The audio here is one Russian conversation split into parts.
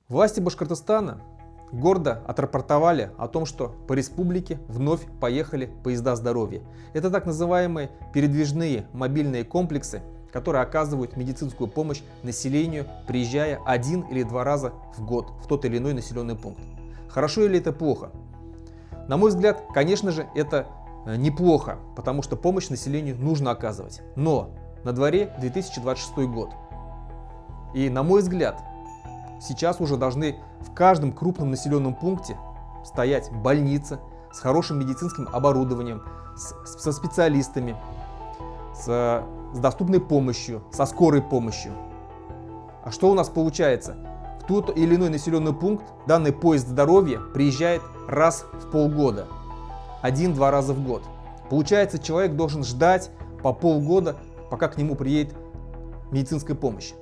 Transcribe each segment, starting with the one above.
Власти Башкортостана гордо отрапортовали о том, что по республике вновь поехали поезда здоровья. Это так называемые передвижные мобильные комплексы, которые оказывают медицинскую помощь населению, приезжая 1 или 2 раза в год в тот или иной населенный пункт. Хорошо или это плохо? На мой взгляд, конечно же, это неплохо, потому что помощь населению нужно оказывать. Но на дворе 2026 год. И на мой взгляд, сейчас уже должны в каждом крупном населенном пункте стоять больницы с хорошим медицинским оборудованием, со специалистами, с доступной помощью, со скорой помощью. А что у нас получается? В тот или иной населенный пункт данный поезд здоровья приезжает раз в полгода, 1-2 раза в год. Получается, человек должен ждать по полгода, пока к нему приедет медицинская помощь.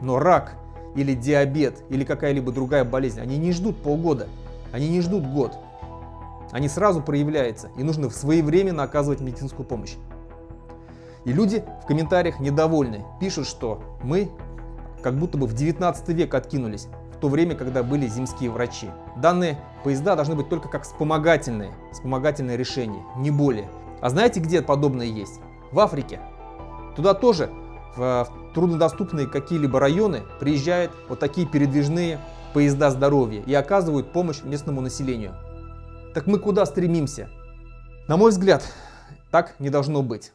Но рак или диабет или какая-либо другая болезнь, они не ждут полгода, они не ждут год. Они сразу проявляются, и нужно своевременно оказывать медицинскую помощь. И люди в комментариях недовольны, пишут, что мы как будто бы в 19 век откинулись, в то время, когда были земские врачи. Данные поезда должны быть только как вспомогательные решения, не более. А знаете, где подобное есть? В Африке. Туда тоже в труднодоступные какие-либо районы приезжают вот такие передвижные поезда здоровья и оказывают помощь местному населению. Так мы куда стремимся? На мой взгляд, так не должно быть.